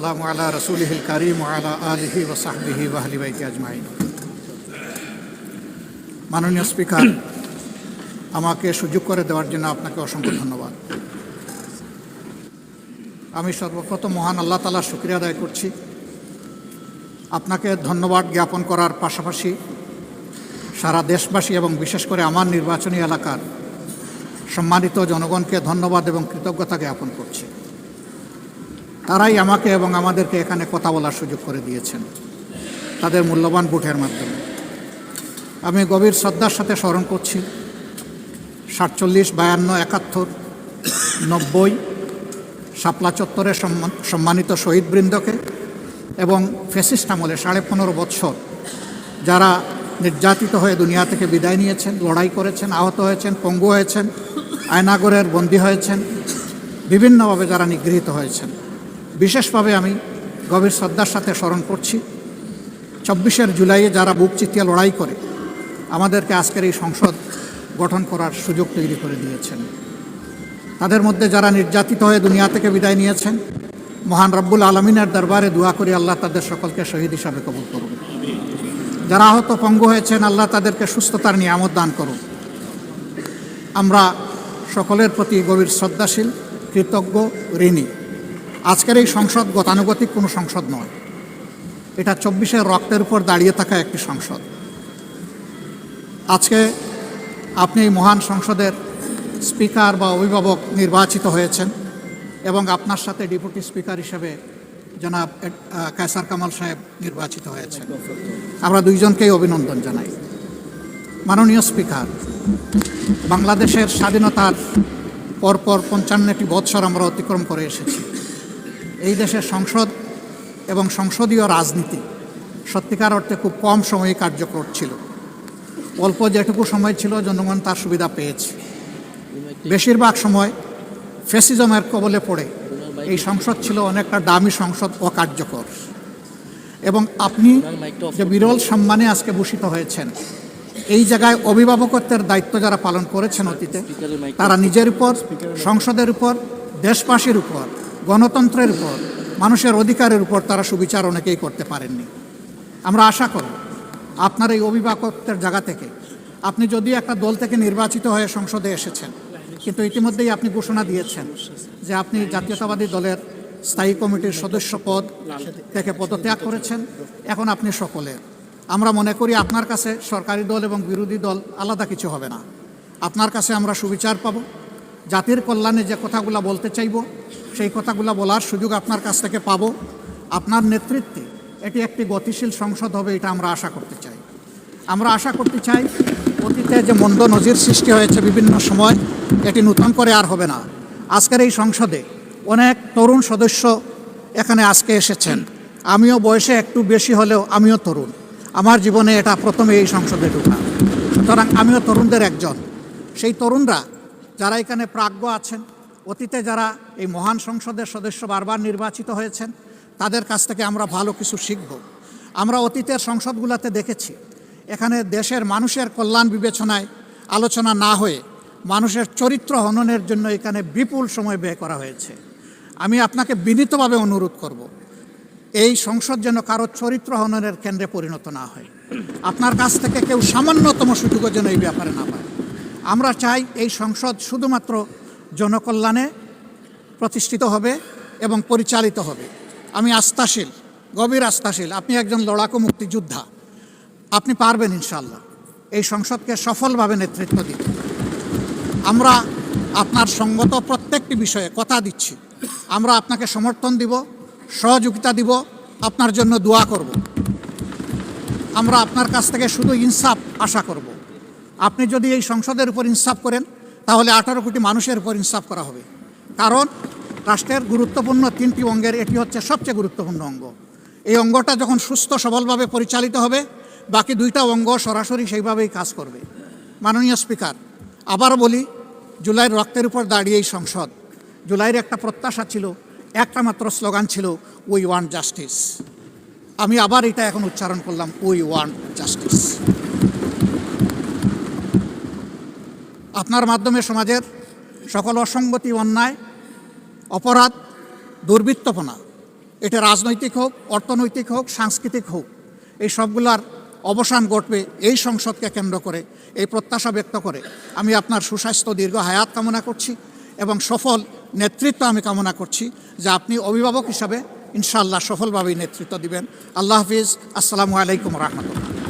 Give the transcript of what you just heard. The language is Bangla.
ওয়াসসালামু আলা রাসূলিহিল কারীম ওয়া আলা আলিহি ওয়া সাহবিহি ওয়া আহলি বাইতি আজমাইন। মাননীয় স্পিকার, আমাকে সুযোগ করে দেওয়ার জন্য আপনাকে অসংখ্য ধন্যবাদ। আমি সর্বপ্রথম মহান আল্লাহ তাআলার শুকরিয়া আদায় করছি। আপনাকে ধন্যবাদ জ্ঞাপন করার পাশাপাশি সারা দেশবাসী এবং বিশেষ করে আমার নির্বাচনী এলাকার সম্মানিত জনগণকে ধন্যবাদ এবং কৃতজ্ঞতা জ্ঞাপন করছি। তারাই আমাকে এবং আমাদেরকে এখানে কথা বলার সুযোগ করে দিয়েছেন তাদের মূল্যবান ভোটের মাধ্যমে। আমি গভীর শ্রদ্ধার সাথে স্মরণ করছি 47, 52, 71, 90 শাপলা চত্বরের সম্মানিত শহীদবৃন্দকে এবং ফ্যাসিস্ট আমলে 15.5 বছর যারা নির্যাতিত হয়ে দুনিয়া থেকে বিদায় নিয়েছেন, লড়াই করেছেন, আহত হয়েছেন, পঙ্গু হয়েছেন, আয়নাগরের বন্দী হয়েছেন, বিভিন্নভাবে যারা নিগৃহীত হয়েছেন, বিশেষভাবে আমি গভীর শ্রদ্ধার সাথে স্মরণ করছি 24 জুলাইয়ে যারা বুক চিতিয়ে লড়াই করে আমাদেরকে আজকের এই সংসদ গঠন করার সুযোগ তৈরি করে দিয়েছেন। তাদের মধ্যে যারা নির্যাতিত হয়ে দুনিয়া থেকে বিদায় নিয়েছেন, মহান রব্বুল আলমিনের দরবারে দোয়া করি আল্লাহ তাদের সকলকে শহীদ হিসাবে কবুল করুন। যারা আহত পঙ্গু হয়েছেন, আল্লাহ তাদেরকে সুস্থতার নিয়ামত দান করুন। আমরা সকলের প্রতি গভীর শ্রদ্ধাশীল, কৃতজ্ঞ, ঋণী। আজকের এই সংসদ গতানুগতিক কোনো সংসদ নয়, এটা 24 রক্তের উপর দাঁড়িয়ে থাকা একটি সংসদ। আজকে আপনি এই মহান সংসদের স্পিকার বা অভিভাবক নির্বাচিত হয়েছেন এবং আপনার সাথে ডেপুটি স্পিকার হিসেবে জনাব কায়সার কামাল সাহেব নির্বাচিত হয়েছেন। আমরা দুইজনকেই অভিনন্দন জানাই। মাননীয় স্পিকার, বাংলাদেশের স্বাধীনতার পরপর 55টি বৎসর আমরা অতিক্রম করে এসেছি। এই দেশের সংসদ এবং সংসদীয় রাজনীতি সত্যিকার অর্থে খুব কম সময়ে কার্যকর ছিল। অল্প যেটুকু সময় ছিল জনগণ তার সুবিধা পেয়েছে। বেশিরভাগ সময় ফ্যাসিজমের কবলে পড়ে এই সংসদ ছিল অনেকটা দামি সংসদ, অকার্যকর। এবং আপনি যে বিরল সম্মানে আজকে ভূষিত হয়েছেন, এই জায়গায় অভিভাবকত্বের দায়িত্ব যারা পালন করেছেন অতীতে, তারা নিজের উপর, সংসদের উপর, দেশবাসীর উপর, গণতন্ত্রের উপর, মানুষের অধিকারের উপর তারা সুবিচার অনেকেই করতে পারেননি। আমরা আশা করব আপনার এই অভিভাবকত্বের জায়গা থেকে, আপনি যদিও একটা দল থেকে নির্বাচিত হয়ে সংসদে এসেছেন, কিন্তু ইতিমধ্যেই আপনি ঘোষণা দিয়েছেন যে আপনি জাতীয়তাবাদী দলের স্থায়ী কমিটির সদস্য পদ থেকে পদত্যাগ করেছেন। এখন আপনি সকলের। আমরা মনে করি আপনার কাছে সরকারি দল এবং বিরোধী দল আলাদা কিছু হবে না। আপনার কাছে আমরা সুবিচার পাব। জাতির কল্যাণে যে কথাগুলো বলতে চাইব সেই কথাগুলো বলার সুযোগ আপনার কাছ থেকে পাব। আপনার নেতৃত্বে এটি একটি গতিশীল সংসদ হবে, এটা আমরা আশা করতে চাই। আমরা আশা করতে চাই অতীতে যে মন্দ নজির সৃষ্টি হয়েছে বিভিন্ন সময়, এটি নতুন করে আর হবে না। আজকের এই সংসদে অনেক তরুণ সদস্য এখানে আজকে এসেছেন। আমিও বয়সে একটু বেশি হলেও আমিও তরুণ। আমার জীবনে এটা প্রথমে এই সংসদে ঢোকা, সুতরাং আমিও তরুণদের একজন। সেই তরুণরা যারা এখানে প্রাজ্ঞ আছেন, অতীতে যারা এই মহান সংসদের সদস্য বারবার নির্বাচিত হয়েছেন, তাদের কাছ থেকে আমরা ভালো কিছু শিখব। আমরা অতীতের সংসদগুলোতে দেখেছি এখানে দেশের মানুষের কল্যাণ বিবেচনায় আলোচনা না হয়ে মানুষের চরিত্র হননের জন্য এখানে বিপুল সময় ব্যয় করা হয়েছে। আমি আপনাকে বিনীতভাবে অনুরোধ করব, এই সংসদ যেন কারো চরিত্র হননের কেন্দ্রে পরিণত না হয়। আপনার কাছ থেকে কেউ সামান্যতম সুযোগও যেন এই ব্যাপারে না পায়। আমরা চাই এই সংসদ শুধুমাত্র জনকল্যাণে প্রতিষ্ঠিত হবে এবং পরিচালিত হবে। আমি আস্থাশীল, গভীর আস্থাশীল। আপনি একজন লড়াকু মুক্তিযোদ্ধা, আপনি পারবেন ইনশাআল্লাহ এই সংসদকে সফলভাবে নেতৃত্ব দিতে। আমরা আপনার সঙ্গত প্রত্যেকটি বিষয়ে কথা দিচ্ছি, আমরা আপনাকে সমর্থন দিব, সহযোগিতা দিব, আপনার জন্য দোয়া করব। আমরা আপনার কাছ থেকে শুধু ইনসাফ আশা করব। আপনি যদি এই সংসদের উপর ইনসাফ করেন, তাহলে 18 কোটি মানুষের উপর ইনসাফ করা হবে। কারণ রাষ্ট্রের গুরুত্বপূর্ণ 3টি অঙ্গের এটি হচ্ছে সবচেয়ে গুরুত্বপূর্ণ অঙ্গ। এই অঙ্গটা যখন সুস্থ সবলভাবে পরিচালিত হবে, বাকি 2টা অঙ্গ সরাসরি সেইভাবেই কাজ করবে। মাননীয় স্পিকার, আবার বলি, জুলাইয়ের রক্তের উপর দাঁড়িয়ে এই সংসদ, জুলাইয়ের একটা প্রত্যাশা ছিল, একটা মাত্র স্লোগান ছিল, উই ওয়ান্ট জাস্টিস। আমি আবার এটা এখন উচ্চারণ করলাম, উই ওয়ান্ট জাস্টিস। আপনার মাধ্যমে সমাজের সকল অসঙ্গতি, অন্যায়, অপরাধ, দুর্বৃত্তপনা এটা রাজনৈতিক হোক, অর্থনৈতিক হোক, সাংস্কৃতিক হোক, এই সবগুলার অবসান ঘটবে এই সংসদকে কেন্দ্র করে, এই প্রত্যাশা ব্যক্ত করে আমি আপনার সুস্বাস্থ্য দীর্ঘ হায়াত কামনা করছি এবং সফল নেতৃত্ব আমি কামনা করছি, যে আপনি অভিভাবক হিসাবে ইনশাআল্লাহ সফলভাবেই নেতৃত্ব দিবেন। আল্লাহ হাফিজ। আসসালামু আলাইকুম রহমতুল্লাহ।